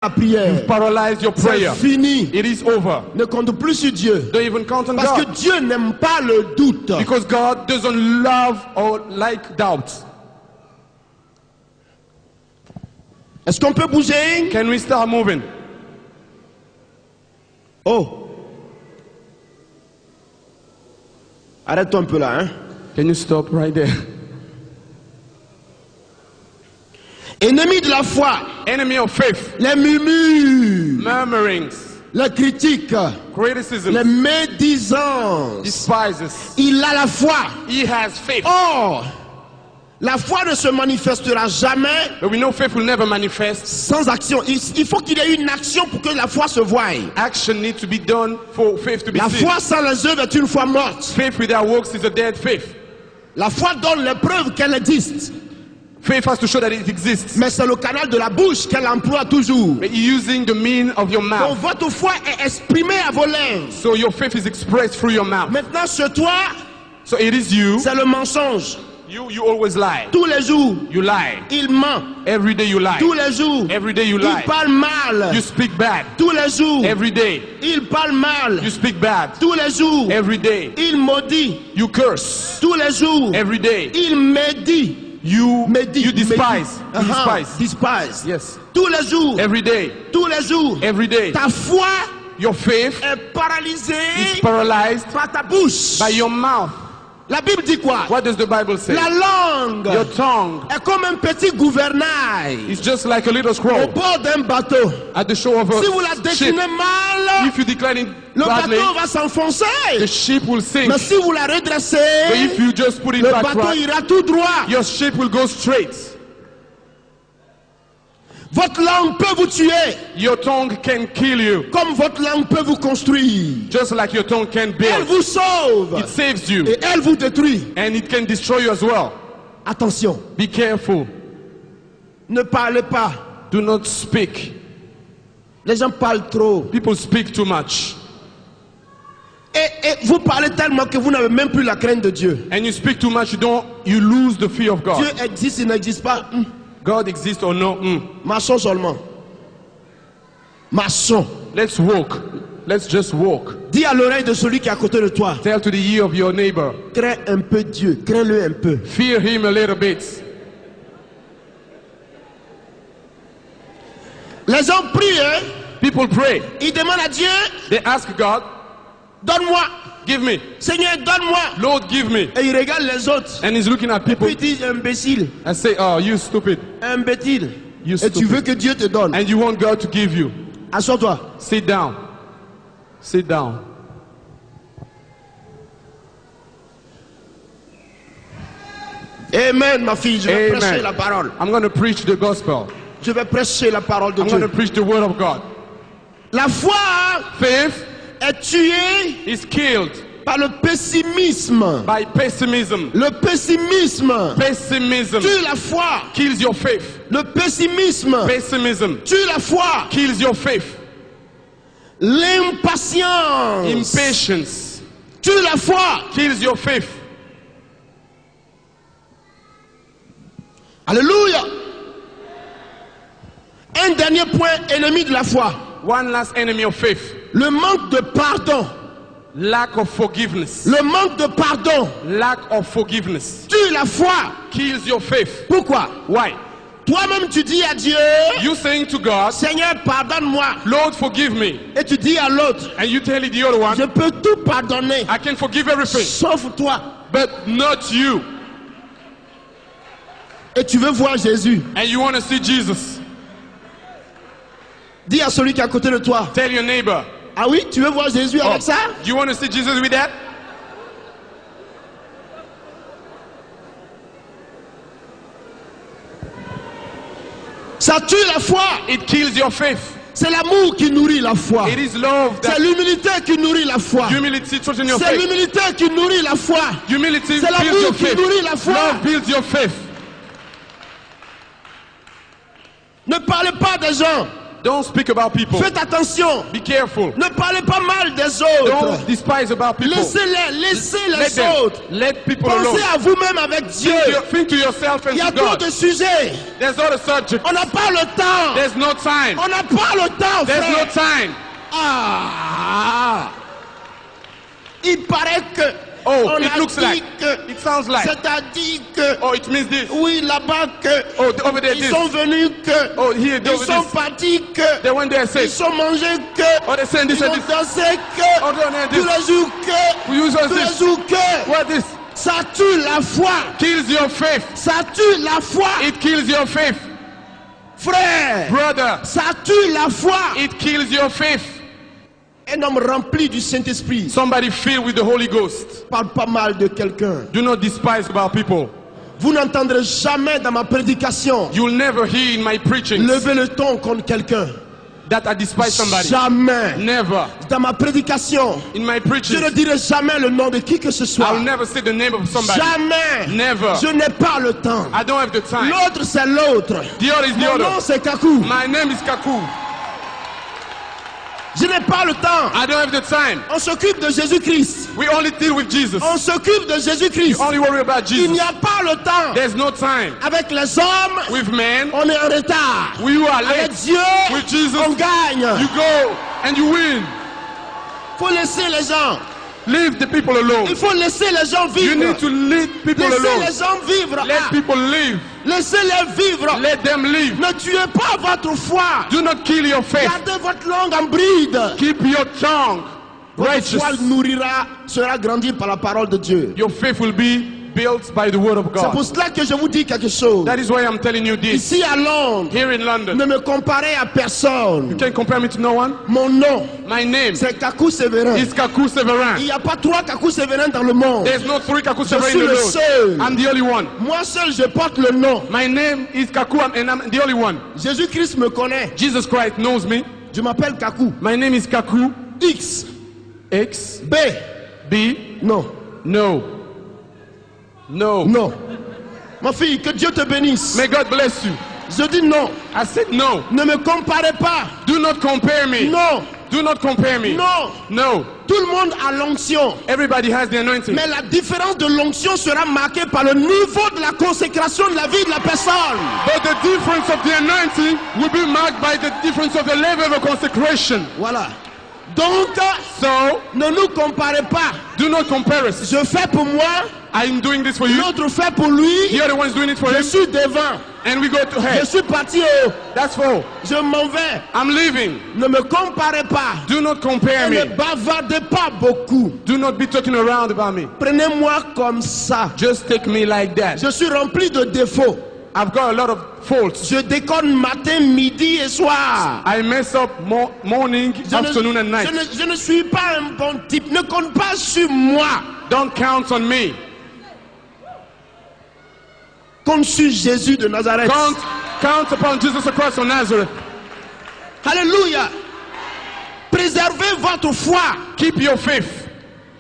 la prière. You've paralyzed your prayer. C'est fini. It is over. Ne compte plus sur Dieu. Don't even count on Parce que God. Dieu n'aime pas le doute. Because God doesn't love or like doubt. Est-ce qu'on peut bouger? Can we start moving? Oh. Arrête-toi un peu là, hein. Can you stop right there? Ennemi de la foi, Enemy of faith. les murmures, Murmurings. les critiques, Criticism. les médisances. Despises. Il a la foi. He has faith. Or, la foi ne se manifestera jamais But we know faith will never manifest. sans action. Il faut qu'il y ait une action pour que la foi se voie. Action needs to be done for faith to be La seen. foi sans les œuvres est une foi morte. Faith without works is a dead faith. La foi donne les preuves qu'elle existe. Faith has to show that it exists. Mais c'est le canal de la bouche qu'elle emploie toujours. But using the mean of your Donc mouth. votre foi est exprimée à vos lèvres. So your faith is expressed through your mouth. Maintenant, sur toi, So it is you. c'est le mensonge. You always lie. Tous les jours, You lie. il ment. Every day you lie. Tous les jours, Every day you il lie. parle mal. You speak bad. Tous les jours, Every day. il parle mal. You speak bad. Tous les jours, Every day. il maudit. You curse. Tous les jours, Every day. il médit. You Médit. despise. You despise. Despise. Yes. Tous les jours, Every day. tous les jours, Every day. ta foi Your faith est paralysée is paralyzed par ta bouche. by your mouth. La Bible dit quoi? What does the Bible say? La langue Your tongue est comme un petit gouvernail is just like a little au scroll bord d'un bateau. at the shore of Si vous la a ship. déclinez mal, If you decline it le badly, bateau va the s'enfoncer. ship will sink. Mais si vous la But redressez, if you just put it le back bateau right, ira tout droit. your ship will go straight. Votre langue peut vous tuer, Your tongue can kill you, comme votre langue peut vous construire. just like your tongue can Elle build. vous sauve It saves you, et elle vous détruit. and it can destroy you as well. Attention, Be careful. ne parlez pas. Do not speak. Les gens parlent trop. People speak too much. Et vous parlez tellement que vous n'avez même plus la crainte de Dieu. And you speak too much, you lose the fear of God. Dieu existe, il n'existe pas. God exists or no? Marchons seulement. Marchons. Let's walk. Let's just walk. Dis à l'oreille de celui qui est à côté de toi. Tell to the ear of your neighbor. Crains un peu Dieu. Crains-le un peu. Fear him a little bit. Les gens prient, hein? People pray. Ils demandent à Dieu, They ask God, donne-moi. give me. Seigneur, donne-moi. Lord, give me. Et il regarde les autres. And he's looking at Puis people il dit, imbécile. and say, oh, you stupid. Imbécile. You Et tu veux stupid. que Dieu te donne. And you want God to give you. Assois-toi. Sit down. Sit down. Amen, ma fille. Je vais prêcher la Amen. parole. I'm going to preach the gospel. Je vais prêcher la parole de I'm going to Dieu. preach the word of God. La foi Faith est tuée is killed par le pessimisme. by pessimism. Le pessimisme Pessimism tue la foi. kills your faith. Le pessimisme Pessimism tue la foi. kills your faith. L'impatience Impatience tue la foi. kills your faith. Alléluia. Un dernier point, ennemi de la foi. One last enemy of faith. Le manque de pardon. Lack of forgiveness. Le manque de pardon Lack of forgiveness tue la foi. kills your faith. Pourquoi? Why? Toi-même tu dis à Dieu, You saying to God, Seigneur, pardonne-moi. Lord, forgive me. Et tu dis à l'autre, And you tell the other je one, peux tout pardonner, I can forgive everything, sauf toi. but not you. Et tu veux voir Jésus. And you want to see Jesus. Dis à celui qui est à côté de toi, Tell your neighbor, ah oui, tu veux voir Jésus oh, avec ça? you want to see Jesus with that? Ça tue la foi. It kills your faith. C'est l'amour qui nourrit la foi. It is love C'est that l'humilité qui nourrit la foi. humility strengthens your C'est faith. l'humilité qui nourrit la foi. Humility C'est builds l'amour your qui faith. nourrit la foi. Love builds your faith. Ne parlez pas des gens. Don't speak about people. Faites attention. Be careful. Ne parlez pas mal des autres. Don't despise about people. Laissez Let les them. autres. Let people alone. Pensez à vous-même avec Dieu. Think to yourself and Il y a to trop God. de sujets. There's not a subject. On n'a pas le temps. There's no time. On n'a pas le temps, There's frère. no time. Ah. Il paraît que. Oh, on it a looks dit like. que. It sounds like. C'est-à-dire que. Oh, it means this. Oui, là-bas que. Oh, over there Ils this. sont venus que. Oh, here, Ils over sont this. partis que. They went there and Ils said, sont mangés que. oh, they saying this Ils and ont this. dansé que. Oh, they are Tous this. les jours que. We use us Tous les this. jours que. What this? Ça tue la foi. Kills your faith. Ça tue la foi. It kills your faith. Frère. Brother, Ça tue la foi. it kills your faith. Un homme rempli du Saint-Esprit Somebody filled with the Holy Ghost. parle pas mal de quelqu'un. Do not despise about people. Vous n'entendrez jamais dans ma prédication You'll never hear in my preaching lever le ton contre quelqu'un. that I despise somebody. Jamais. Never. Dans ma prédication, In my je preaching, ne dirai jamais le nom de qui que ce soit. I'll never say the name of somebody. Jamais. Never. Je n'ai pas le temps. I don't have the time. L'autre, c'est l'autre. The other is the Mon nom, other. c'est Kakou. My name is Kaku. Je n'ai pas le temps. I don't have the time. On s'occupe de Jésus-Christ. We only deal with Jesus. On s'occupe de Jésus-Christ. Only worry about Il n'y Jesus. a pas le temps. There's no time. Avec les hommes, With men, on est en retard. we are Avec late. Dieu, With Jesus, on gagne. you go and you win. Il faut laisser les gens. Leave the people alone. Il faut laisser les gens You vivre. need to leave people Laissez alone. les gens vivre. Let Ah, people live. laissez-les vivre. Let them live. Ne tuez pas votre foi. Do not kill your faith. Gardez votre langue en bride. Keep your tongue Votre righteous. foi nourrira, sera grandie par la parole de Dieu. Your faith will be built by the word of C'est pour God. cela que je vous dis quelque chose. That is why I'm telling you this. Ici à Londres, Here in London, ne me comparez à personne. you can't compare me to no one. Mon nom, My name c'est Kakou Séverin. is Kaku Severin. Il n'y a pas 3 Kakou Séverin dans le monde. There's no three Kaku Je Severin suis in the le world. seul. I'm the only one. Moi seul, je porte le nom. My name is Kaku and I'm the only one. Jésus-Christ me connaît. Jesus Christ knows me. Je m'appelle Kakou. My name is Kaku. X, X, B, B, non, no. No. non. Ma fille, que Dieu te bénisse. May God bless you. Je dis non. I said no. Ne me comparez pas. Do not compare me. Non, Do not compare me. non. No. Tout le monde a l'onction. Everybody has the anointing. Mais la différence de l'onction sera marquée par le niveau de la consécration de la vie de la personne. But the difference of the anointing will be marked by the difference of the level of consecration. Voilà. Donc, So, ne nous comparez pas. do not compare us. Je fais pour moi, I'm doing this for you. l'autre fait pour lui. The other one's doing it for Je him. suis devant. And we go to Je head. suis parti haut. That's all. Je m'en vais. I'm leaving. Ne me comparez pas. Do not compare Ne me. bavardez pas beaucoup. Do not be talking around about me. Prenez-moi comme ça. Just take me like that. Je suis rempli de défauts. I've got a lot of faults. Je déconne matin, midi et soir. I mess up morning, afternoon and night. Je ne suis pas un bon type. Ne compte pas sur moi. Don't count on me. Compte sur Jésus de Nazareth. Count upon Jesus Christ of Nazareth. Alléluia. Préservez votre foi. Keep your faith.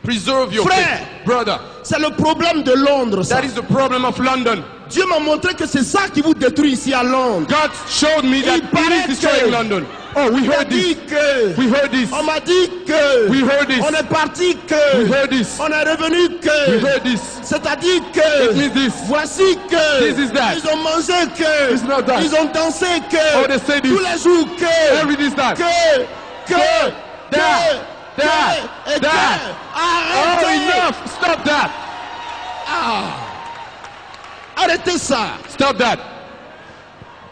Preserve your Frère. faith. Brother, C'est le problème de Londres. Ça. that is the problem of London. Dieu m'a montré que c'est ça qui vous détruit ici à Londres. God showed me that Il paraît it is destroying que- London. Oh, we On m'a heard this. dit que. We heard this. On m'a dit que. We heard this. On est parti que. We heard this. On est revenu We que. heard this. C'est-à-dire que. It means this. Voici que. This is that. Ils ont mangé que. It's not that. Ils ont dansé que. Oh, they say this. Tous les jours que. Every this that. Que. That. Et That. Oh, Arrêtez. enough. Stop that. Arrêtez ça. Stop that.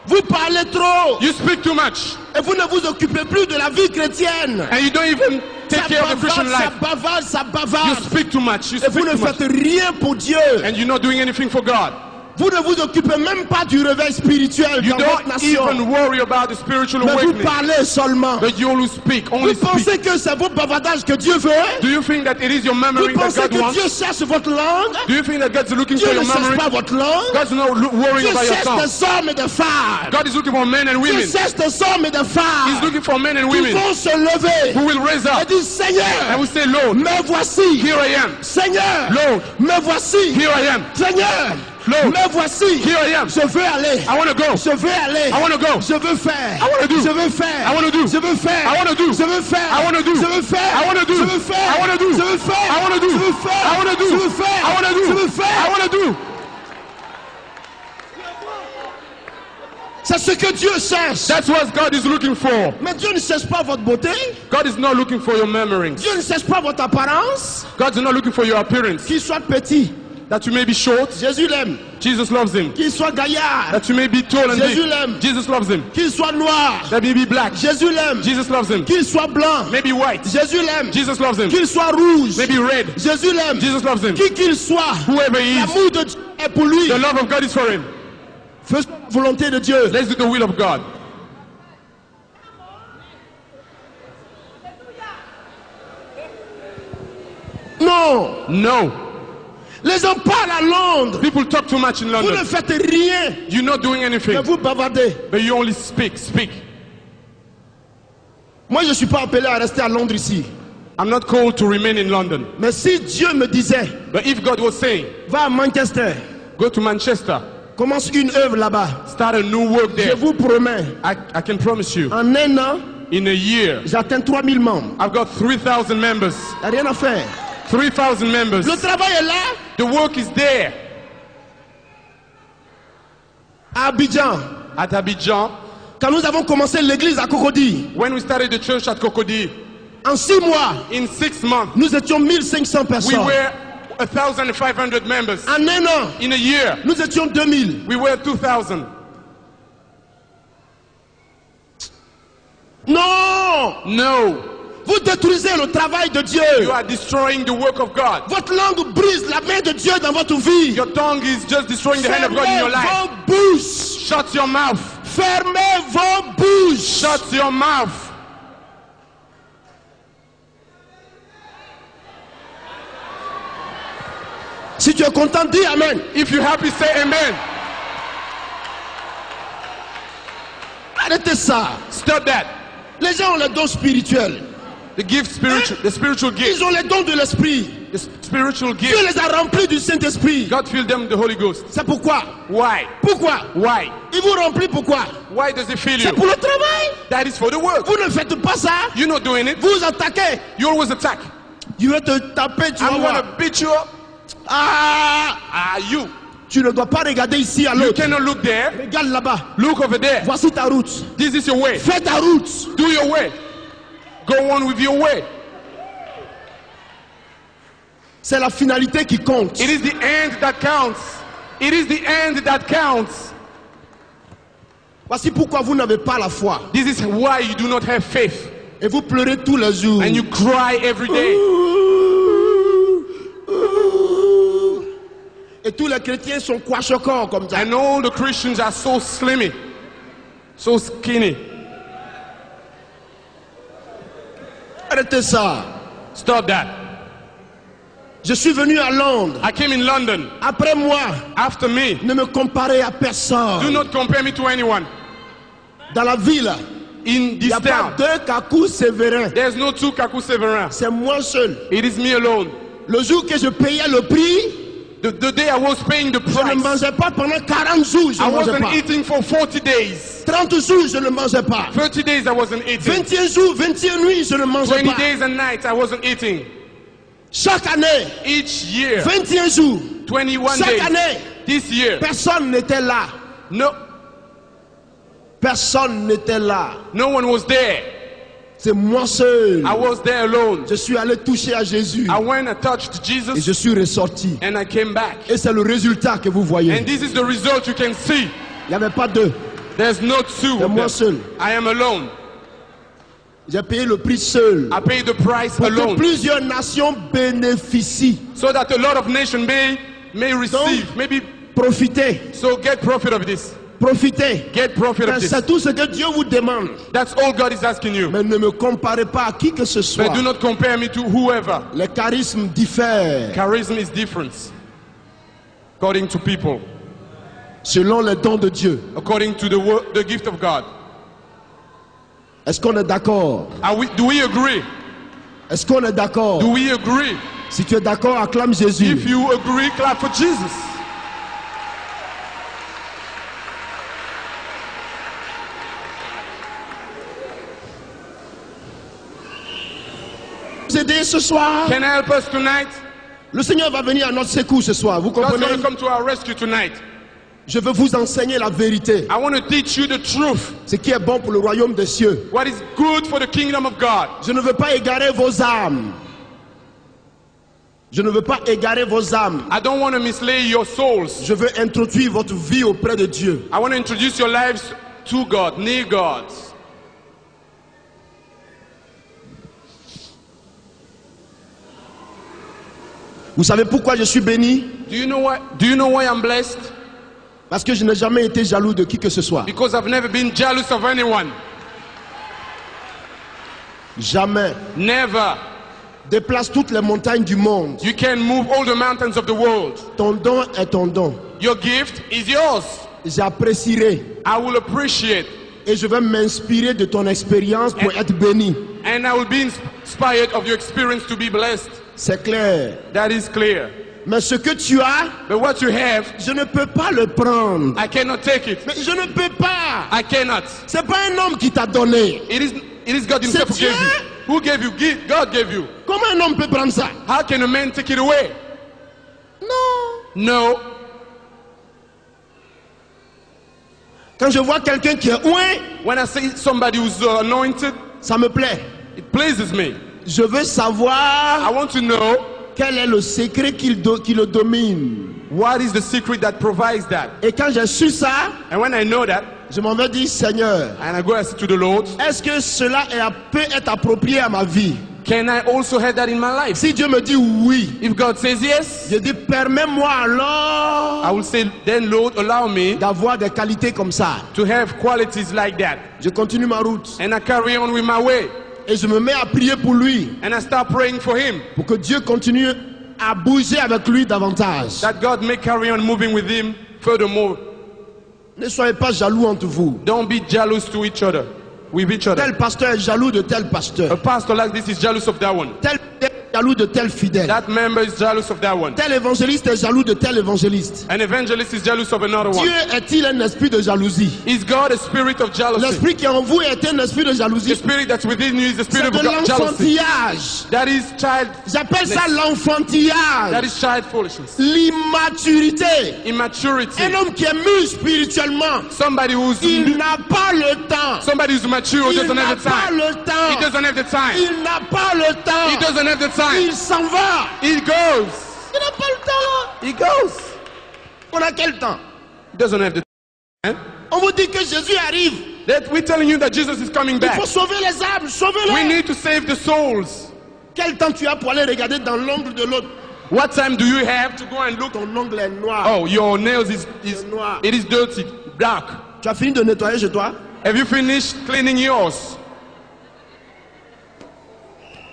Vous parlez trop. You speak too much. Et vous ne vous occupez plus de la vie chrétienne. And you don't even take Ça care of the Christian bavarde, ça life. bavarde, ça You bavarde. speak too much. You Et vous speak ne too much. faites rien pour Dieu. And you're not doing anything for God. Vous ne vous occupez même pas du réveil spirituel You dans votre don't nation. even worry about the spiritual Mais vous awakening. parlez seulement. But you only speak. Vous Only speak. pensez que c'est vos bavardages que Dieu veut? Do you think that it is your Vous memory that pensez God que wants? Dieu cherche votre langue? Do you think that God's looking Dieu for ne your cherche memory? pas votre langue. God's not worrying Dieu about your cherche tongue. des hommes et des femmes. God is looking for men and Dieu women. cherche des hommes et des He's femmes looking for men and qui women vont se lever who will raise et up dire Seigneur, and will say, Lord, me voici. here I am. Seigneur, Lord, me voici. here I am. Seigneur, Flow. Mais voici, Here I am. je veux aller. I want to go. Je veux aller. I want to go. Je veux faire. I wanna do. Je veux faire. I wanna do. Je veux faire. I wanna do. Je veux faire. I wanna do. Je veux faire. I wanna do. Je veux faire. I wanna do. Je veux faire. I wanna do. Je veux faire. I wanna do. Je veux faire. I wanna do. Je veux faire. I wanna do. C'est ce que Dieu cherche. That's what God is looking for. Mais Dieu ne cherche pas votre beauté. God is not looking for your murmurings. Dieu ne cherche pas votre apparence. God is not looking for your appearance. Qu'il soit petit. That you may be short. Jésus l'aime. Jesus loves him. Qu'il soit gaillard. That you may be tall and Jésus big. l'aime. Jesus loves him. Qu'il soit noir. That may be black. Jésus l'aime. Jesus loves him. Qu'il soit blanc. Maybe white. Jésus l'aime. Jesus loves him. Qu'il soit rouge. Maybe red. Jésus l'aime. Jesus loves him. Qui qu'il soit. Whoever he is, L'amour de Dieu est pour lui. the love of God is for him. Faisons la volonté de Dieu. Let's do the will of God. Non. No. Les gens parlent à Londres. People talk too much in Vous London. ne faites rien. You're not doing Mais anything. vous bavardez. But you only speak. Moi, je ne suis pas appelé à rester à Londres ici. I'm not called to remain in London. Mais si Dieu me disait, But if God was saying, va à Manchester, go to Manchester, commence une œuvre là-bas. start a new work Je there, vous promets, I can promise you, en un an, in a year, j'atteins 3000 membres. I've got 3,000 members. Il n'y a rien à faire. 3,000 members. Le travail est là, The work is there. à Abidjan. At Abidjan, Quand nous avons commencé l'église à Cocody, when we started the church at Cocody, en 6 mois, in 6 months, nous étions 1500 we personnes. were 1,500 members. En un an, In a year, nous étions 2000. we were 2,000. Non! No, Vous détruisez le travail de Dieu. you are destroying the work of God. Votre langue brise la main de Dieu dans votre vie. Your tongue is just destroying the hand of God in your Fermez life. vos bouches. Shut your mouth. Fermez vos bouches. Shut your mouth. Si tu es content, dis Amen. If you're happy, say amen. Arrêtez ça. Stop that. Les gens ont les dons spirituels. The spiritual Ils gift, ont les dons de l'esprit. the spiritual Dieu gift. les a remplis du Saint-Esprit. God filled them with the Holy Ghost. C'est pourquoi. Why? Pourquoi? Why? Il vous remplit pourquoi? Why does He fill C'est you? pour le travail. That is for the work. Vous ne faites pas ça. You're not doing it. Vous attaquez. You always attack. Je vais te taper, tu vas I'm voir. gonna beat you up. Ah, You. tu ne dois pas regarder ici à You l'autre. cannot look there. Regarde là-bas. Look over there. Voici ta route. This is your way. Fais ta route. Do your way. Go on with your way. C'est la finalité qui compte. It is the end that counts. It is the end that counts. Voici pourquoi vous n'avez pas la foi. This is why you do not have faith. Et vous pleurez tous les jours. And you cry every day. Et tous les chrétiens sont quachocors comme ça. And all the Christians are so slimmy, so skinny. Arrêtez ça. Stop that. Je suis venu à Londres. I came in London. Après moi, After me, ne me comparez à do personne. not compare me to anyone. Dans la ville, In il this n'y a pas town, deux Kakou Sévérin. there's no two Kaku Severin. C'est moi seul. It is me alone. Le jour que je payais le prix, The day I was paying the je ne price, mangeais pas pendant 40 jours. Je I ne mangeais wasn't pas. eating for 40 days. 30 jours, je ne mangeais pas. 30 days I wasn't eating. 21 jours, 21 nuits, je ne mangeais 20 pas. days and nights I wasn't eating. Chaque année, Each year, 21 jours, 21 chaque days. année, This year, personne n'était là. no Personne n'était là. one was there. C'est moi seul. I was there alone. Je suis allé toucher à Jésus I went and touched et Jesus je suis ressorti. and I came back. Et c'est le résultat que vous voyez. And this is the result you can see. Il n'y avait pas deux. There's no two C'est of moi them. seul. I am alone. J'ai payé le prix seul. I paid the price Pour que alone. plusieurs nations bénéficient. So that a lot of nations may receive. Maybe Profitez. so get profit of this. Profitez. Get profit of this. C'est tout ce que Dieu vous demande. That's all God is asking you. Mais ne me comparez pas à qui que ce soit. But do not compare me to whoever. Les charismes diffèrent Charism is different according to people, selon les dons de Dieu. according to the gift of God. Est-ce qu'on est d'accord? Do we agree? Est-ce qu'on est d'accord? Do we agree? Si tu es d'accord, acclame Jésus. If you agree, clap for Jesus. nous aider ce soir? can help us tonight? Le Seigneur va venir à notre secours ce soir. Vous God's comprenez? going to come to our rescue tonight. Je veux vous enseigner la vérité. I want to teach you the truth. Ce qui est bon pour le royaume des cieux. What is good for the kingdom of God. Je ne veux pas égarer vos âmes. Je ne veux pas égarer vos âmes. I don't want to mislead your souls. Je veux introduire votre vie auprès de Dieu. I want to introduce your lives to God, near God. Vous savez pourquoi je suis béni? Do you know why I'm blessed? Parce que je n'ai jamais été jaloux de qui que ce soit. Because I've never been jealous of anyone. Jamais. Never. Déplace toutes les montagnes du monde. You can move all the mountains of the world. Ton don est ton don. Your gift is yours. J'apprécierai I will appreciate. et je vais m'inspirer de ton expérience pour être béni. And I will be inspired of your experience to be blessed. C'est clair. That is clear. Mais ce que tu as, But what you have, je ne peux pas le prendre. I cannot take it. Mais je ne peux pas. I cannot. C'est pas un homme qui t'a donné. It is God himself who C'est gave you. Dieu. Who gave you? God gave you. Comment un homme peut prendre ça? How can a man take it away? Non. No. Quand je vois quelqu'un qui est ouin, When I see somebody who's anointed, ça me plaît. it pleases me. Je veux savoir I want to know quel est le secret qui le domine. what is the secret that provides that. Et quand j'ai su ça, And when I know that, je m'en vais dire, Seigneur, and I go and say to the Lord, est-ce que cela peut être approprié à ma vie? can I also have that in my life? Si Dieu me dit oui, If God says yes, je dis, permets-moi alors I will say, then Lord, allow me d'avoir des qualités comme ça. to have qualities like that. Je continue ma route And I carry on with my way. et je me mets à prier pour lui, And I start praying for him, pour que Dieu continue à bouger avec lui davantage. that God may carry on moving with him furthermore. Ne soyez pas jaloux entre vous. Don't be jealous to each other, with each other. Tel pasteur est jaloux de tel A pasteur. pastor like this is jealous of that one. Tel est jaloux de tel fidèle. That member is jealous of that one. Tel évangéliste est jaloux de tel évangéliste. An evangelist is jealous of another one. Dieu est-il un esprit de jalousie? Is God a spirit of jealousy? L'esprit qui est en vous est un esprit de The jalousie. spirit that's within you is the C'est spirit de of jealousy. l'enfantillage. That is child. J'appelle ça That l'enfantillage. is child foolishness. L'immaturité. Immaturity. Un homme qui est mûr spirituellement, Somebody who's il n'a pas le temps. somebody who's mature Il doesn't n'a have the pas time. le He temps. doesn't have the time. Il n'a pas le He temps. doesn't have the time. Il s'en va. He goes. Il n'a pas le temps. He goes. On a quel temps? He doesn't have the time. On vous dit que Jésus arrive. That we're telling you that Jesus is coming Il back. faut sauver les âmes. We Sauvez-les. need to save the souls. Quel temps tu as pour aller regarder dans l'ongle de l'autre? What time do you have to go and look? Ton ongle est noir. Oh, your nails is Noir. it is dirty, black. Tu as fini de nettoyer chez toi? Have you finished cleaning yours?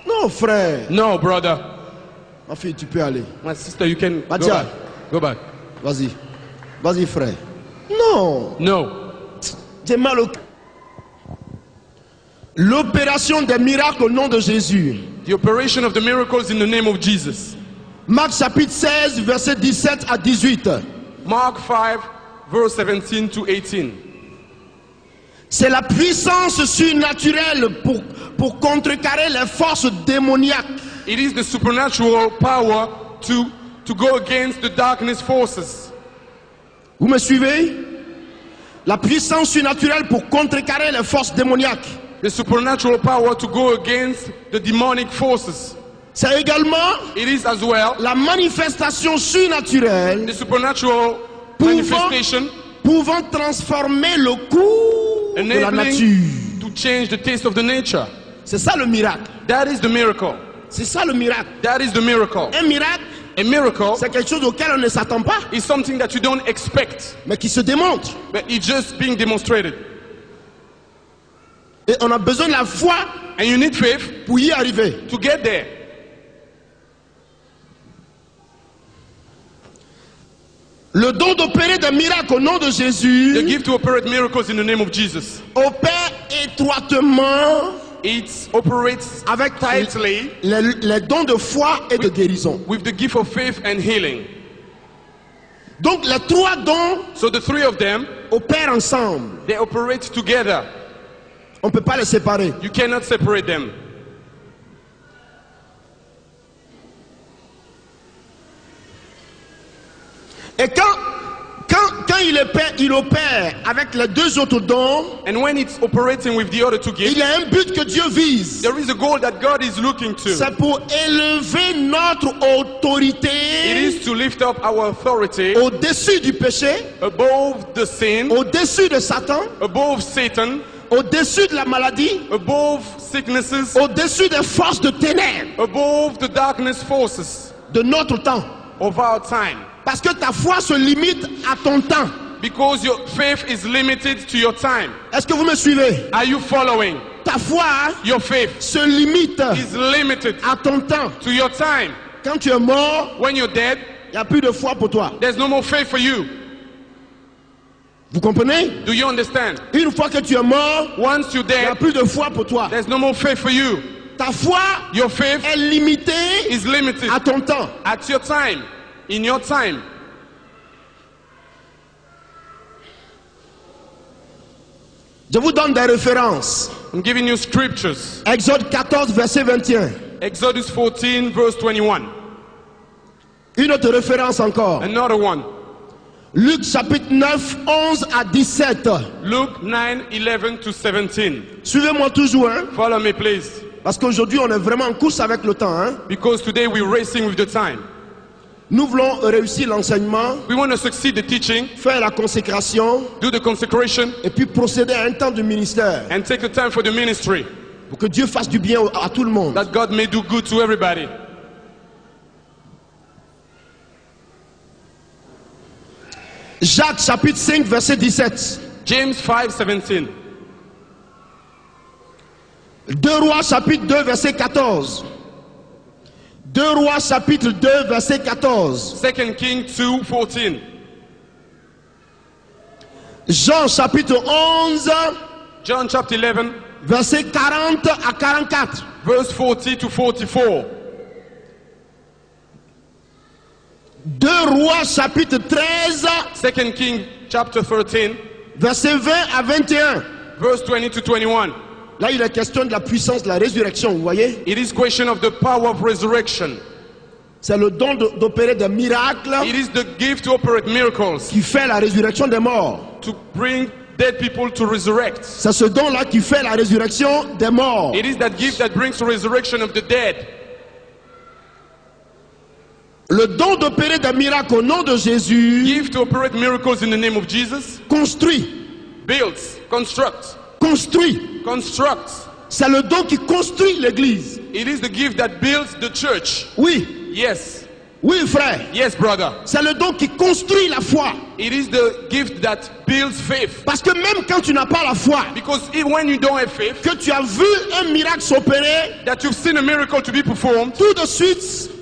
Non, frère. No, brother. Ma fille, tu peux aller. My sister, you can go Batia. back. Go back. Vas-y. Vas-y, frère. Non. No. J'ai mal au cœur. L'opération des miracles au nom de Jésus. The operation of the miracles in the name of Jesus. Marc chapitre 16, verset 17 à 18. Mark 5, verse 17 to 18. C'est la puissance surnaturelle pour contrecarrer les forces démoniaques. It is the supernatural power to go against the darkness forces. Vous me suivez? La puissance surnaturelle pour contrecarrer les forces démoniaques. The supernatural power to go against the demonic forces. C'est également It is as well la manifestation surnaturelle the supernatural manifestation pouvant transformer le cours de la nature. enabling to change the taste of the nature. C'est ça le miracle. That is the miracle. C'est ça le miracle. That is the miracle. Un miracle, A miracle c'est quelque chose auquel on ne s'attend pas, is something that you don't expect, mais qui se démontre. but it's just being demonstrated. Et on a besoin de la foi And you need faith pour y arriver. to get there. Le don d'opérer des miracles au nom de The Jésus gift to operate miracles in the name of Jesus. opère étroitement It operates avec tightly les dons de foi et de guérison. with the gift of faith and healing. Donc les trois dons So the three of them, opèrent ensemble. they operate together. On ne peut pas les séparer. You cannot separate them. Et quand il opère avec les deux autres dons, And when it's operating with the other two il gifts, y a un but que Dieu vise. there is a goal that God is looking to. C'est pour élever notre It autorité is to lift up our authority au-dessus du péché, above the sin, au-dessus de Satan, above Satan, au-dessus de la maladie, above sicknesses, au-dessus des forces de ténèbres above the darkness forces de notre temps. of our time. Parce que ta foi se limite à ton temps. Because your faith is limited to your time. Est-ce que vous me suivez? Are you following? Ta foi Your faith se limite is limited à ton temps. to your time. Quand tu es mort, When you're dead, il n'y a plus de foi pour toi. there's no more faith for you. Vous comprenez? Do you understand? Une fois que tu es mort, Once you're il n'y a dead, plus de foi pour toi. there's no more faith for you. Ta foi Your faith est limitée is limited à ton temps. at your time, in your time. Je vous donne des références. I'm giving you scriptures. Exode 14, verset 21. Exodus 14, verse 21. Une autre référence encore. Another one. Luc chapitre 9, 11 à 17. Luke 9, 11 to 17. Suivez-moi toujours, hein? Follow me, please. Parce qu'aujourd'hui, on est vraiment en course avec le temps. Hein? Because today we're racing with the time. Nous voulons réussir l'enseignement, We want to succeed the teaching, faire la consécration do the consecration, et puis procéder à un temps de ministère and take the time for the ministry, pour que Dieu fasse du bien à tout le monde. that God may do good to everybody. Jacques chapitre 5, verset 17. James 5, 17. 2 Rois chapitre 2, verset 14. 2 Rois chapitre 2, verset 14. 2 Kings 2, 14. Jean chapitre 11, John chapter 11, verset 40 à 44. verse 40 to 44. 2 Rois chapitre 13, 2 Kings chapter 13, verset 20 à 21. verse 20 to 21. Là, il est question de la puissance de la résurrection, vous voyez? It is question of the power of resurrection. C'est le don d'opérer des miracles It is the gift to operate miracles, qui fait la résurrection des morts. to bring dead people to resurrect. C'est ce don-là qui fait la résurrection des morts. It is that gift that brings the resurrection of the dead. Le don d'opérer des miracles au nom de Jésus Gift to operate miracles in the name of Jesus. construit. Builds, constructs, Construit. constructs. C'est le don qui construit l'église. It is the gift that builds the church. Oui, Yes, oui frère. yes, brother. C'est le don qui construit la foi. It is the gift that builds faith. Parce que même quand tu n'as pas la foi, Because when you don't have faith, que tu as vu un miracle s'opérer, that you've seen a miracle to be performed, tout de suite,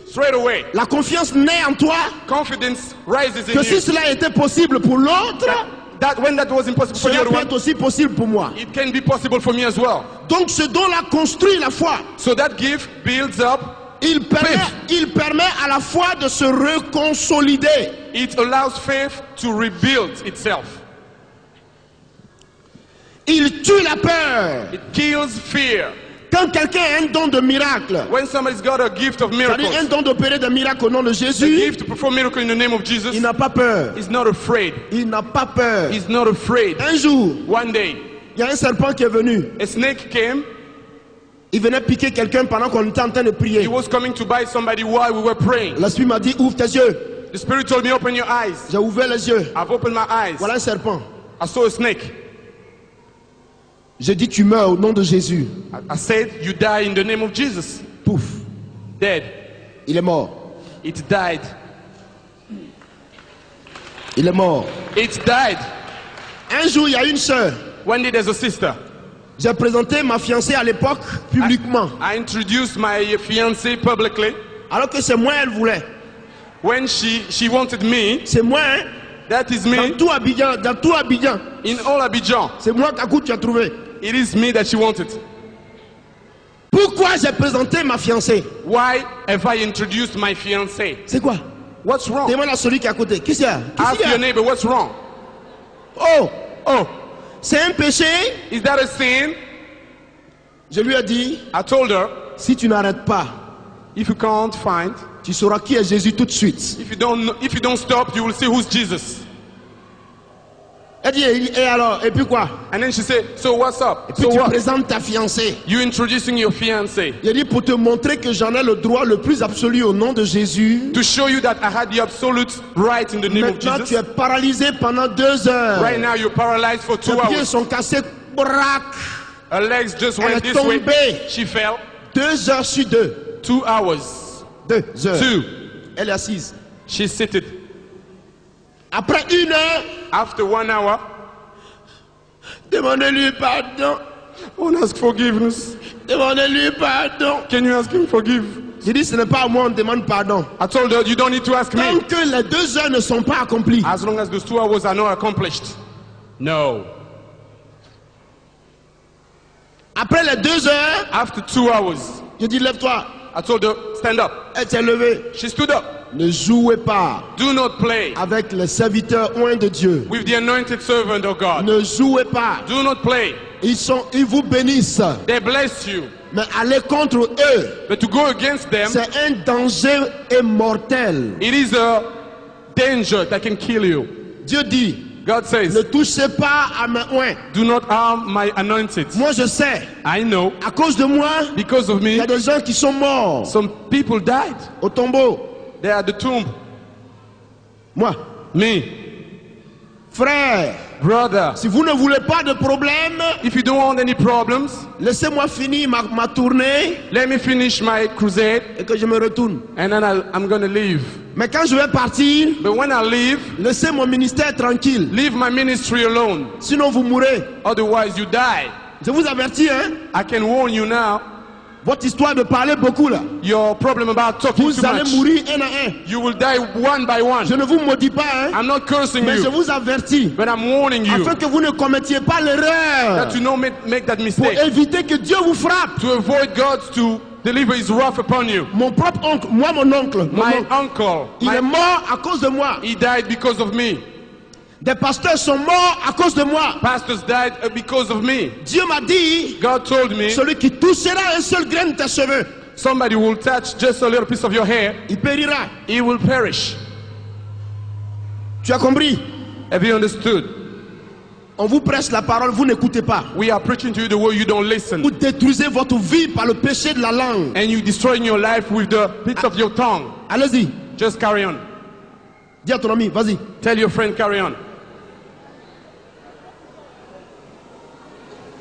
straight away, la confiance naît en toi confidence rises que in si you. cela était possible pour l'autre, That when that was impossible for the cela other peut one, être aussi possible pour moi. it can be possible for me as well. Donc ce don-là construit la foi. So that gift builds up. Il permet à la foi de se reconsolider. It allows faith to rebuild itself. Il tue la peur. It kills fear. Quand quelqu'un a un don de miracle, When somebody's got a gift of c'est-à-dire un miracles, don d'opérer des miracles au nom de a Jésus, gift to perform miracle in the name of Jesus, il n'a pas peur. he's not afraid. Il n'a pas peur. He's not afraid. Un jour, One day, il y a un serpent qui est venu. a snake came. Il venait piquer quelqu'un pendant qu'on était en train de prier. He was coming to bite somebody while we were praying. L'esprit m'a dit, ouvre tes yeux. The Spirit told me, open your eyes. J'ai ouvert les yeux. I've opened my eyes. Voilà un serpent. I saw a snake. J'ai dit, tu meurs au nom de Jésus. I said, you die in the name of Jesus. Pouf, Dead. il est mort. It died. Il est mort. It died. Un jour, il y a une sœur. One day there's a sister. J'ai présenté ma fiancée à l'époque publiquement. I introduced my fiancée publicly. Alors que c'est moi elle voulait. When she wanted me, C'est moi, hein? that is Dans me. tout Abidjan, dans tout Abidjan. In all Abidjan, C'est moi Kakou tu as trouvé. it is me that she wanted. Pourquoi j'ai présenté ma fiancée? Why have I introduced my fiancée? C'est quoi? What's wrong? Demande à celui qui est à côté. Qui c'est? Ask your neighbor, what's wrong? Oh, Oh, c'est un péché? is that a sin? Je lui ai dit, I told her, si tu n'arrêtes pas, if you can't find, tu tu sauras qui est Jésus tout de suite. If you don't stop, you will see who's Jesus. Elle dit, et alors, et puis quoi? And then she said, so what's up? Et puis So tu what? présentes ta fiancée. You introducing your fiancé. Il dit, pour te montrer que j'en ai le droit le plus absolu au nom de Jésus. To show you that I had the absolute right in the name of Maintenant, tu Jesus. es paralysé pendant 2 heures. Right now you're paralyzed for 2 Tes pieds hours. sont cassés. Braque. Her legs just Elle went est this way. tombée. She fell. 2 heures sur 2. 2 hours. 2 heures. 2. Elle est assise. She's seated. Après 1 heure, After 1 hour, demandez-lui pardon. I want to ask forgiveness. Demandez-lui pardon. Can you ask him forgive? J'ai dit, ce n'est pas à moi, on demande pardon. I told her, you don't need to ask me. Tant que les 2 heures ne sont pas accomplies, As long as those 2 hours are not accomplished. No. après les 2 heures, After 2 hours, je dis, lève-toi. I told her, stand up. Elle s'est levée. She stood up. Ne jouez pas Do not play avec les serviteurs oints de Dieu. with the anointed servant of God. Ne jouez pas. Do not play. Ils vous bénissent. They bless you. Mais aller contre eux, But to go against them, c'est un danger immortel. it is a danger that can kill you. Dieu dit, God says, ne touchez pas à mes oints. do not harm my anointed. Moi je sais, I know, à cause de moi, because of il y me, a des gens qui sont morts some people died. au tombeau. They are at the tomb. Moi, Me, frère, brother, si vous ne voulez pas de problème, if you don't want any problems, laissez-moi finir ma tournée let me finish my crusade et que je me retourne. and then I'm going to leave. Mais quand je vais partir, But when I leave, laissez mon ministère tranquille. leave my ministry alone. Sinon vous mourrez. Otherwise, you die. Je vous avertis, hein. I can warn you now, Votre histoire de parler beaucoup là. your problem about talking Vous too allez much, mourir un à un. you will die one by Je one. ne vous maudis pas, hein. I'm not cursing Mais je you, vous avertis. but I'm warning you Afin que vous ne commettiez pas l'erreur. that you don't make that Pour mistake. éviter que Dieu vous frappe. To avoid God to deliver his wrath upon you. Mon propre oncle, mon oncle, My uncle, il est mort à cause de moi. he died because of me. Des pasteurs sont morts à cause de moi. Pastors died because of me. Dieu m'a dit, God told me, celui qui touchera un seul grain de tes cheveux, somebody will touch just a little piece of your hair, il périra. he will perish. Tu as compris? Have you understood? On vous prêche la parole, vous n'écoutez pas. We are preaching to you the way you don't listen. Vous détruisez votre vie par le péché de la langue. And you destroying your life with the bits of your tongue. Allez-y, Just carry on. dis à ton ami, vas-y. Tell your friend, carry on.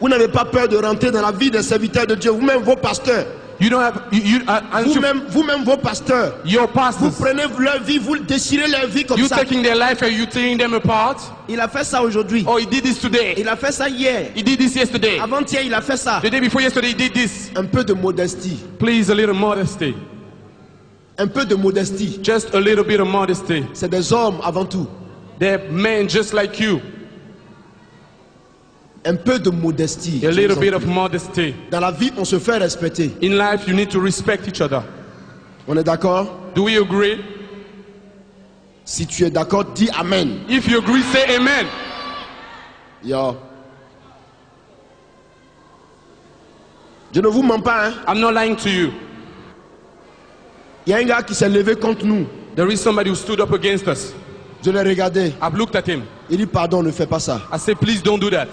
Vous n'avez pas peur de rentrer dans la vie des serviteurs de Dieu, vous-même vos pasteurs. You don't have, Vous-même vos pasteurs. your Vous pastors, prenez leur vie, vous déchirez leur vie comme you ça. taking their life and you tearing them apart. Il a fait ça aujourd'hui. Oh, he did this today. Il a fait ça hier. He did this yesterday. Avant-hier, il a fait ça. The day before yesterday, he did this. Un peu de modestie. Please, a little modesty. Un peu de modestie. Just a little bit of modesty. C'est des hommes avant tout. They're men just like you. Un peu de modestie. A little bit of modesty. Dans la vie, on se fait respecter. In life, you need to respect each other. On est d'accord? Do we agree? Si tu es d'accord, dis Amen. If you agree, say amen. Yo. Je ne vous mens pas, hein. I'm not lying to you. Il y a un gars qui s'est levé contre nous. There is somebody who stood up against us. Je l'ai regardé. I've looked at him. Il dit pardon, ne fais pas ça. I said, please don't do that.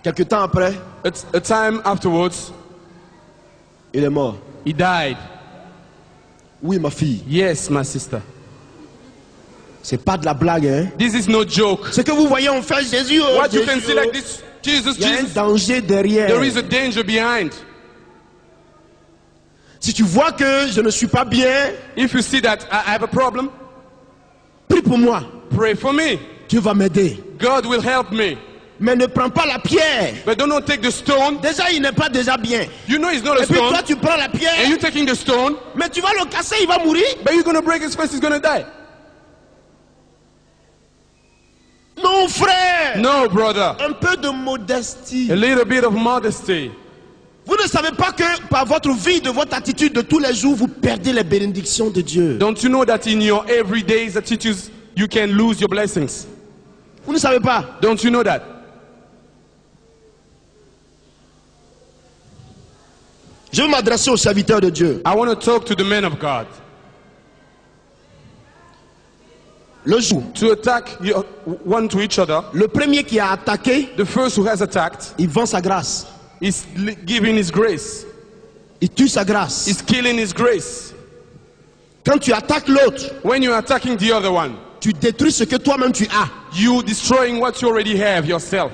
Quelque temps après, A time afterwards, il est mort. he died. Oui, ma fille. Yes, my sister. C'est pas de la blague, hein. This is no joke. Ce que vous voyez, on fait Jésus. Oh, What you Jésus, can see oh. like this, Jesus, Il y a un Jesus, danger derrière. there is a danger behind. Si tu vois que je ne suis pas bien, If you see that I have a problem, prie pour moi. pray for me. Dieu va m'aider. God will help me. Mais ne prends pas la pierre. But don't take the stone. Déjà, il n'est pas déjà bien. You know it's not a Et puis stone. toi, tu prends la pierre, And you taking the stone, mais tu vas le casser, il va mourir. but you're going to break his face, he's going to die. Non, frère. No, brother. Un peu de modestie. A little bit of modesty. Vous ne savez pas que par votre vie, de votre attitude de tous les jours, vous perdez les bénédictions de Dieu. Don't you know that in your everyday attitudes, you can lose your blessings? Vous ne savez pas. Don't you know that? Je veux m'adresser aux serviteurs de Dieu. I want to talk to the men of God. Le jour, To attack one to each other, le premier qui a attaqué, the first who has attacked il vend sa grâce. is giving his grace. Il tue sa grâce. Is killing his grace. Quand tu attaques l'autre, When you're attacking the other one, tu détruis ce que toi-même tu as. you destroying what you already have yourself.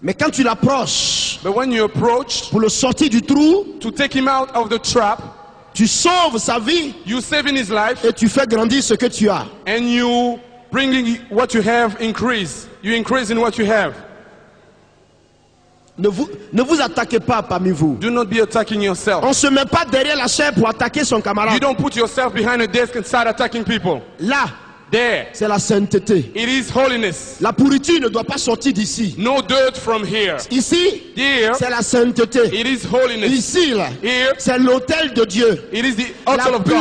Mais quand tu l'approches But when you approach pour le sortir du trou, to take him out of the trap, tu sauves sa vie you saving his life et tu fais grandir ce que tu as. and you bringing what you have increase. You increase in what you have. Ne vous attaquez pas parmi vous. Do not be attacking yourself. On ne se met pas derrière la chair pour attaquer son You camarade. don't put yourself behind a desk and start attacking people. Là, There, c'est la sainteté. it is holiness. La pourriture ne doit pas sortir d'ici. No dirt from here. Ici, There, c'est la sainteté. it is holiness. Ici, là, Here, c'est l'autel de Dieu. it is the La altar of God.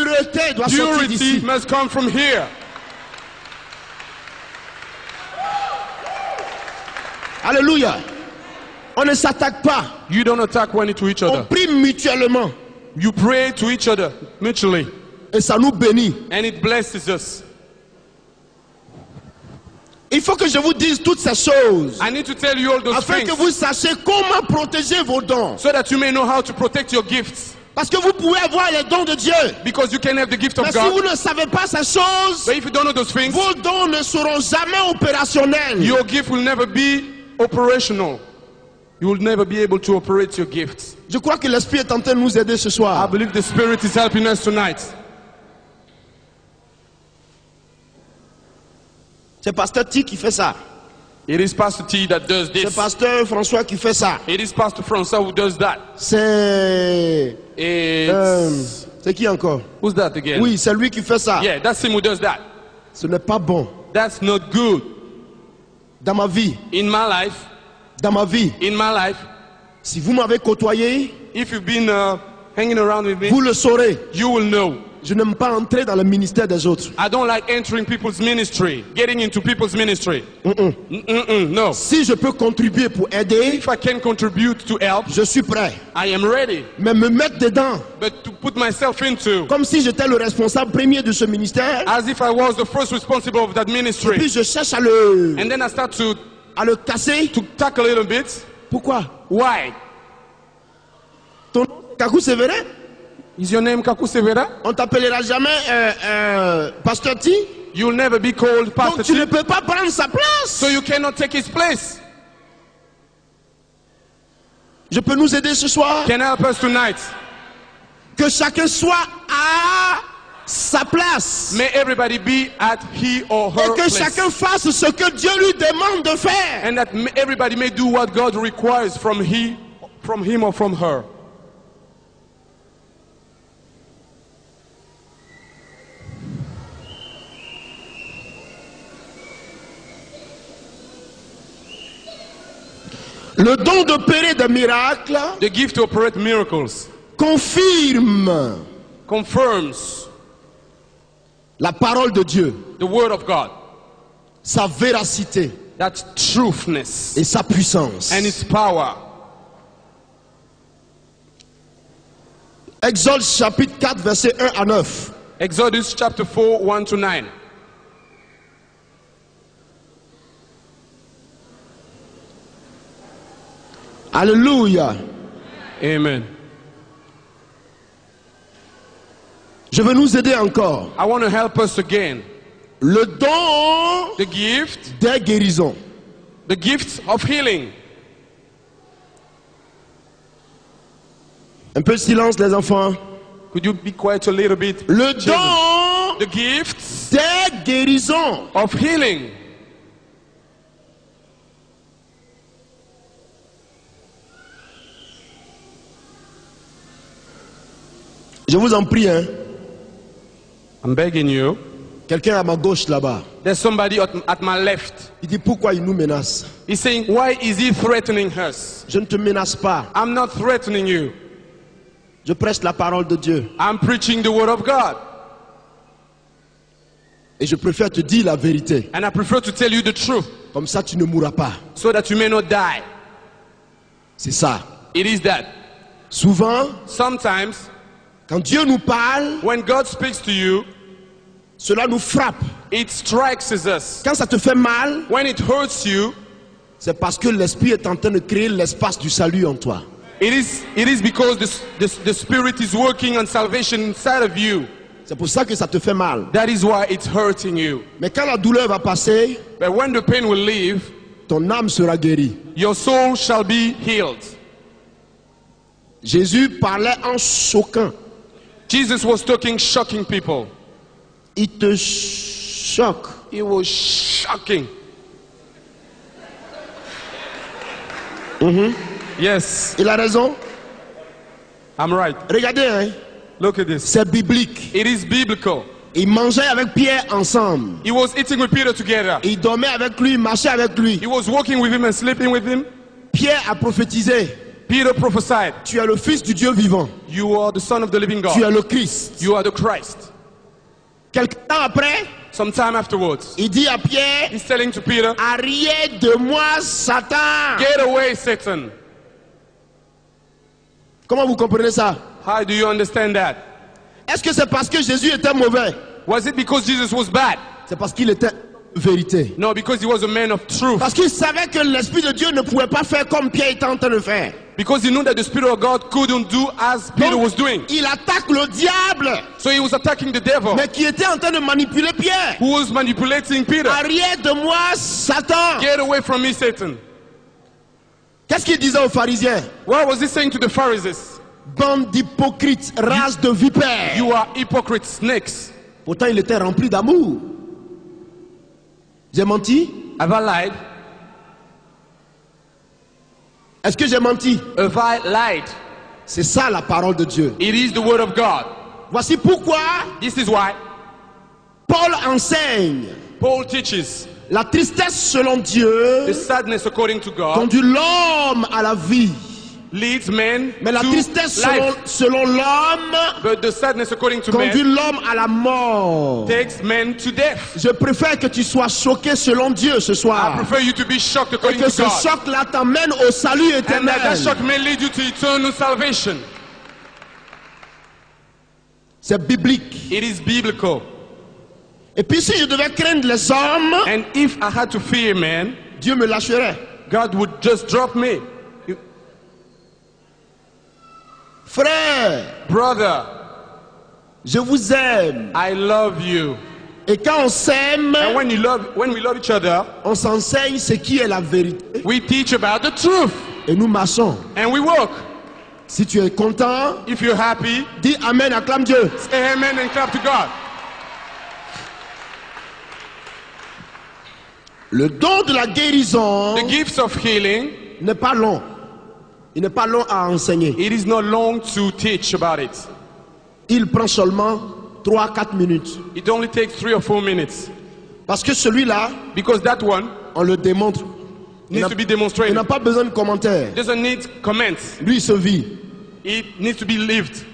pureté doit sortir Purity d'ici. must come from here. Alléluia. On ne s'attaque pas. You don't attack one to each On other. prie mutuellement. You pray to each other mutually, Et ça nous bénit. and it blesses us. Il faut que je vous dise toutes ces choses. I need to tell you all those Afin things que vous sachiez comment protéger vos dons. so that you may know how to protect your gifts. Parce que vous pouvez avoir les dons de Dieu. Because you can have the gift Mais of si vous God, ne savez pas ces choses, but if you don't know those things, vos dons ne seront jamais opérationnels. your gift will never be operational. You will never be able to operate your gifts. Je crois que l'Esprit est en train de nous aider ce I soir. believe the Spirit is helping us tonight. C'est Pasteur T qui fait ça. It is Pastor T that does C'est this. Pasteur François qui fait ça. It is Pastor Francois who does that. C'est... It's... c'est qui encore? Who's that again? Oui, c'est lui qui fait ça. Yeah, that's him who does that. Ce n'est pas bon. That's not good. Dans ma vie, In my life, si vous m'avez côtoyé, if you've been hanging around with me, vous le saurez. you will know. Je n'aime pas entrer dans le ministère des autres. I don't like entering people's ministry, getting into people's ministry. No. Si je peux contribuer pour aider, If I can contribute to help, je suis prêt. I am ready. Mais me mettre dedans, But to put myself into, comme si j'étais le responsable premier de ce ministère, as if I was the first responsible of that puis ministry, je cherche à le and then I start to casser. tack a little bit. Pourquoi? Why? Ton nom, Kakou Sévérin? Is your name Kaku Severa? On t'appellera jamais Pasteur T. You'll never be called Pastor Donc tu ne T, peux pas prendre sa place. so you cannot take his place. Je peux nous aider ce soir? Can help us tonight. Que chacun soit à sa place. May everybody be at he or her Et que place. chacun fasse ce que Dieu lui demande de faire. And that everybody may do what God requires from him or from her. Le don d'opérer des miracles The gift to operate miracles confirme confirms la parole de Dieu, the word of God, sa véracité that truthness et sa puissance. and its power. Exode chapitre 4, verset 1 à 9. Exodus chapter 4, 1 to 9. Alléluia. Amen. Je vais nous aider encore. I want to help us again. Le don The gift, des guérisons. the gift of healing. Un peu de silence les enfants. Could you be quiet a little bit? Le Children? don The gift des guérisons. of healing. Je vous en prie, hein. I'm begging you. Quelqu'un à ma gauche là-bas. There's somebody at my left. Il dit pourquoi il nous menace. He's saying, why is he threatening us? Je ne te menace pas. I'm not threatening you. Je prêche la parole de Dieu. I'm preaching the word of God. Et je préfère te dire la vérité. And I prefer to tell you the truth Comme ça, tu ne mourras pas. so that you may not die. C'est ça. It is that. Souvent, Sometimes, quand Dieu nous parle, when God speaks to you, cela nous frappe. it strikes us. Quand ça te fait mal, When it hurts you, c'est parce que l'Esprit est en train de créer l'espace du salut en toi. it is because the Spirit is working on salvation inside of you. C'est pour ça que ça te fait mal. That is why it's hurting you. Mais quand la douleur va passer, But when the pain will leave, ton âme sera guérie. your soul shall be healed. Jésus parlait en choquant. Jesus was talking shocking people. Il te choque. It was shocking. Yes, Il a raison. I'm right. Regardez, hein, Look at this. c'est biblique. It is biblical. Il mangeait avec Pierre ensemble. He was eating with Peter together. Il dormait avec lui, il marchait avec lui. He was walking with him and sleeping with him. Pierre a prophétisé. Peter prophesied, Tu es le fils du Dieu vivant. you are the Son of the living Tu es God. le Christ. You are the Christ. Quelque temps après, Sometime afterwards, il dit à Pierre, he's telling to Peter, arrière de moi, Satan. get away, Satan. Comment vous comprenez ça? How do you understand that? Est-ce que c'est parce que Jésus était mauvais? Was it because Jesus was bad? C'est parce qu'il était vérité. No, because he was a man of truth. Parce qu'il savait que l'Esprit de Dieu ne pouvait pas faire comme Pierre était en train de faire. Because he knew that the Spirit of God couldn't do as Peter Donc, was doing. il attaque le diable, So he was attacking the devil, mais qui était en train de manipuler Pierre. who was manipulating Peter. Arrière de moi, Satan. Get away from me, Satan. Qu'est-ce qu'il disait aux pharisiens? What was he saying to the Pharisees? Bande d'hypocrites, race de vipères. You are hypocrite snakes. Pourtant, il était rempli d'amour. J'ai menti? Have I lied? Est-ce que j'ai menti? Have I lied? C'est ça la parole de Dieu. It is the word of God. Voici pourquoi This is why Paul enseigne Paul teaches la tristesse selon Dieu the sadness according to God conduit l'homme à la vie. leads men Mais la to tristesse life. selon l'homme But the sadness according to conduit men l'homme à la mort. takes men to death. Je préfère que tu sois choqué selon Dieu ce I soir. prefer you to be shocked Et according que to ce God. choc-là t'amène au salut And that éternel. shock may lead you to eternal salvation. C'est biblique. It is biblical. Et puis si je devais craindre les hommes, And if I had to fear man, Dieu me lâcherait. God would just drop me. Frère, Brother, je vous aime. I love you. Et quand on s'aime, And when we love each other, on s'enseigne ce qui est la vérité. we teach about the truth Et nous marchons. and we walk. Si tu es content, If you're happy, dis Amen, acclame Dieu. say amen and clap to God. Le don de la guérison The gifts of healing, n'est pas long. Il n'est pas long à enseigner. it is not long to teach about it. Il prend seulement 3-4 minutes. It only takes 3 or 4 minutes. Parce que celui-là, Because that one on le démontre. Il needs n'a to be il demonstrated. n'a pas besoin de commentaires. Doesn't need comments. Lui, il se vit. It needs to be lived.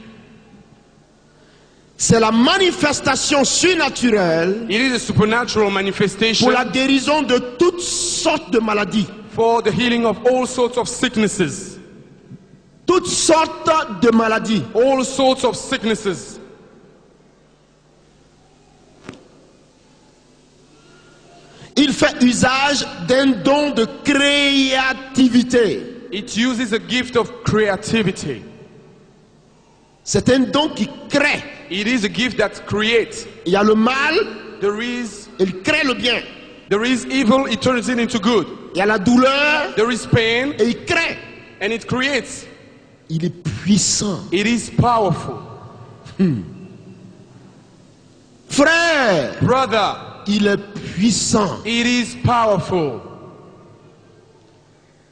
C'est la manifestation surnaturelle It is a supernatural manifestation pour la guérison de toutes sortes de maladies. for the healing of all sorts of sicknesses. Toutes sortes de maladies. All sorts of sicknesses. Il fait usage d'un don de créativité. It uses a gift of creativity. C'est un don qui crée. It is a gift that creates. Il y a le mal, il crée le bien. There is evil, it turns it into good. Il y a la douleur There is pain, et il crée. and it creates. Il est puissant. It is powerful. Frère, Brother, il est puissant. it is powerful.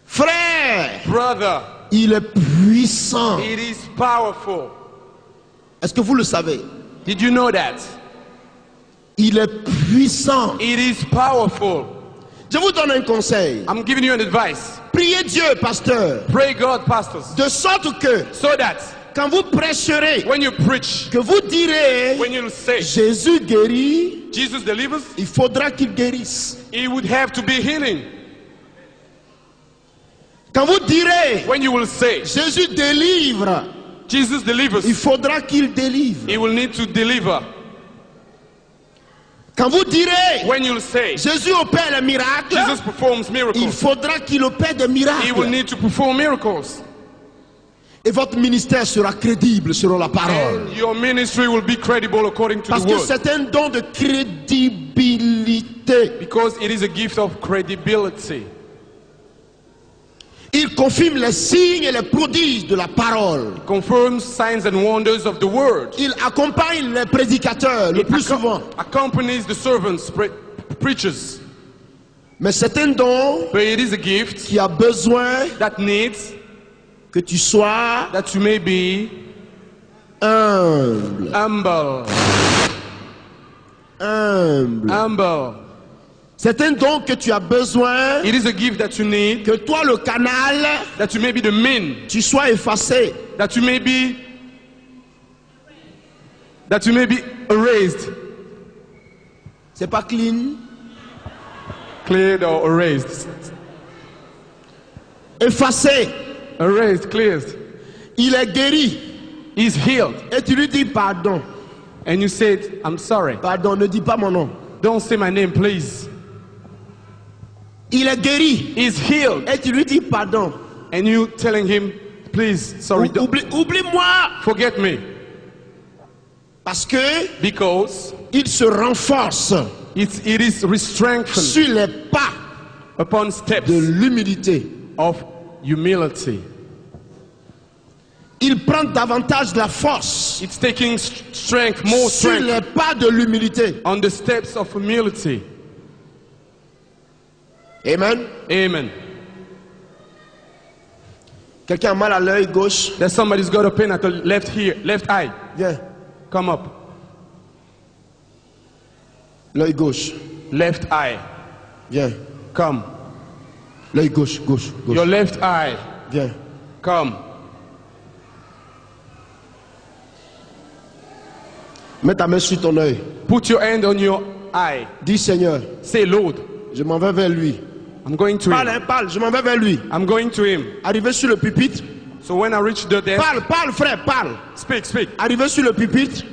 Frère, Brother, il est puissant. it is powerful. Est-ce que vous le savez? Did you know that? Il est puissant. It is powerful. Je vous donne un conseil. I'm giving you an advice. Priez Dieu, pasteur, Pray God, pastors, de sorte que so that quand vous prêcherez, when you preach, que vous direz when you say Jésus guérit, Jesus delivers, il faudra qu'il guérisse. it would have to be healing. Quand vous direz When you will say, Jésus délivre, Jesus delivers, il faudra qu'il délivre. he will need to deliver. Quand vous direz When you will say, Jésus opère les miracles, Jesus performs il miracles, faudra qu'il opère des he will miracles. need to perform miracles. Et votre ministère sera crédible selon la parole. And your ministry will be credible according to Parce the que word. c'est un don de crédibilité. Because it is a gift of credibility. Il confirme les signes et les prodiges de la parole. Confirms signs and wonders of the word. Il accompagne les prédicateurs le plus souvent. Accompanies the servants, preachers. Mais c'est un don But it is a gift qui a besoin that needs que tu sois that you may be humble. humble. Humble. Humble. C'est un don que tu as besoin It is a gift that you need, que toi, le canal, that you may be the mean, tu sois effacé. that you may be erased. C'est pas clean. Cleared or erased. Effacé. Erased, cleared. Il est guéri. He's healed. Et tu lui dis pardon. And you said, I'm sorry. Pardon, ne dis pas mon nom. Don't say my name, please. Il est guéri. He's healed. Et tu lui dis pardon. And you telling him, please, sorry, don't Oublie-moi. forget me. Parce que Because il se renforce it is strengthened sur les pas upon steps de l'humilité. of humility. Il prend davantage de la force It's taking strength, more sur strength les pas de l'humilité. on the steps of humility. Amen. Amen. Quelqu'un a mal à l'œil gauche. There's somebody's got a pain at the left eye. Viens. Come up. L'œil gauche. Left eye. Viens. Come. L'œil gauche, gauche, gauche. Your left eye. Viens. Come. Mets ta main sur ton œil. Put your hand on your eye. Dis Seigneur, Say, Lord, je m'en vais vers lui. I'm going to Parle, him. hein, parle, je m'en vais vers lui. I'm going to him. Arrivé sur le pupitre. So when I reach the desk, Parle, parle, frère, parle. speak, speak. Arrivé sur le pupitre.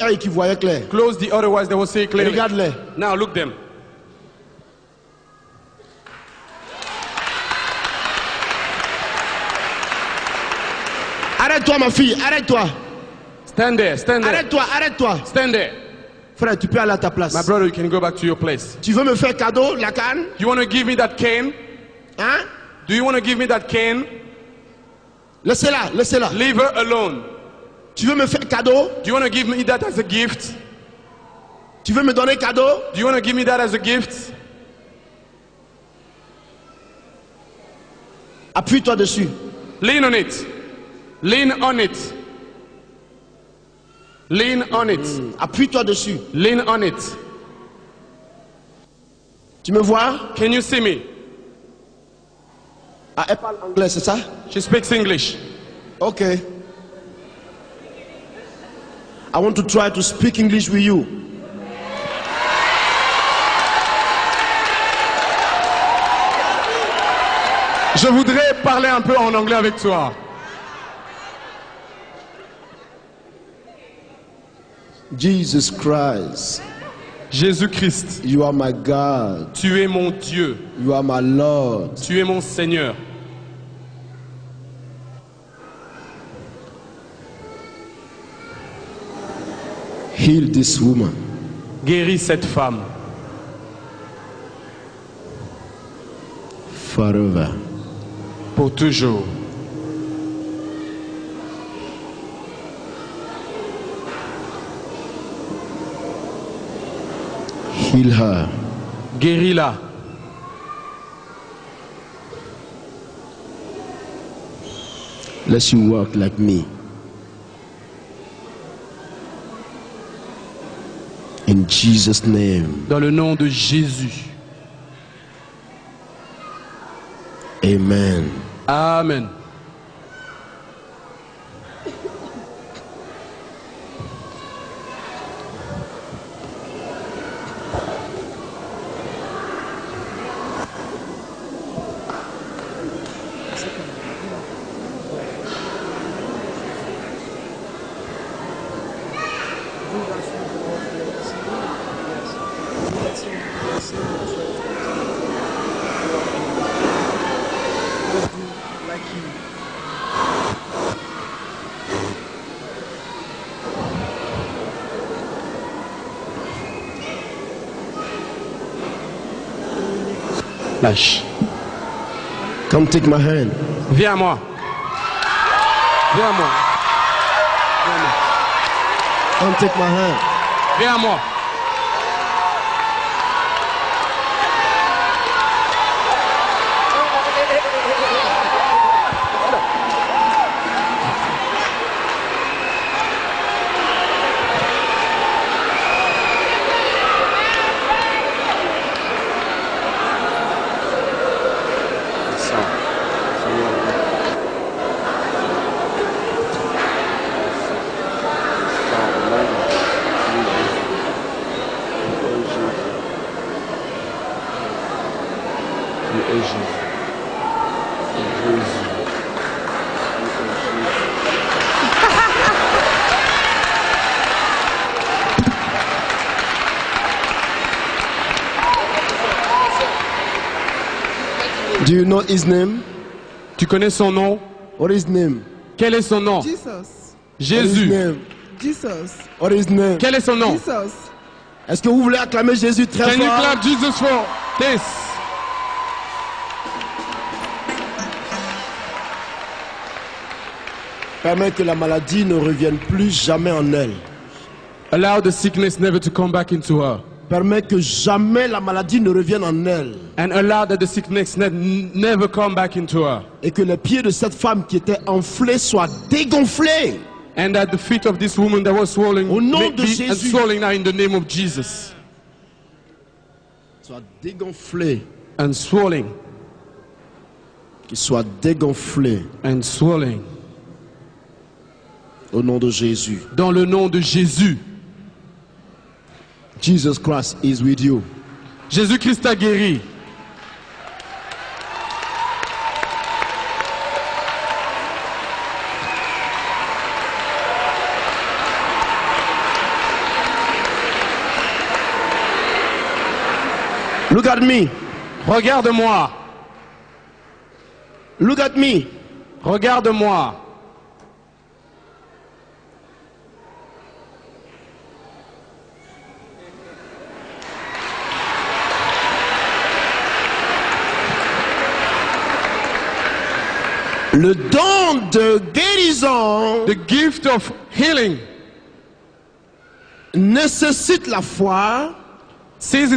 Œil qui voyait clair. Close the otherwise they will say clearly. Regarde-les. Now look them. Arrête-toi, ma fille, arrête-toi. Stand there, stand there. Arrête-toi, arrête-toi. Stand there. Frère, tu peux aller à ta place. My brother, you can go back to your place. Tu veux me faire cadeau, la canne? You want to give me that cane? Hein? Do you want to give me that cane? Laissez-la, laissez-la. Leave her alone. Tu veux me faire cadeau? Do you want to give me that as a gift? Tu veux me donner cadeau? Do you want to give me that as a gift? Appuie-toi dessus. Lean on it. Lean on it. Lean on it. Appuie-toi dessus. Lean on it. Tu me vois? Can you see me? Ah, elle parle anglais, c'est ça? She speaks English. Ok. I want to try to speak English with you. Je voudrais parler un peu en anglais avec toi. Jesus Christ, Jésus-Christ, you are my God. tu es mon Dieu. You are my Lord. Tu es mon Seigneur. Heal this woman. Guéris cette femme Forever. pour toujours. Heal her. Guéris-la. Let you walk like me. In Jesus' name. Dans le nom de Jésus. Amen. Amen. Lâche. Come take my hand. Viens à moi. Viens à moi. Come take my hand. Viens à moi. Do you know his name? Tu connais son nom? What is his name? Quel est son nom? Jesus. What is his Jésus. name? Jesus. What is his name? Quel est son nom? Jesus. Est-ce que vous voulez acclamer Jésus très Can you fort? clap Jesus for this? Permet que la maladie ne revienne plus jamais en elle. Allow the sickness never to come back into her. Permet que jamais la maladie ne revienne en elle. And allow that the sickness never come back into her. Et que les pieds de cette femme qui était enflée soient dégonflés. And that the feet of this woman that was swollen Au nom may de be Jésus. and swelling now in the name of Jesus. Soient dégonflés. And swelling Qu'ils soient dégonflés. and swelling. Au nom de Jésus. Dans le nom de Jésus. Jesus Christ is with you. Jésus-Christ t'a guéri. Look at me. Regarde-moi. Look at me. Regarde-moi. Le don de guérison The gift of healing nécessite la foi. says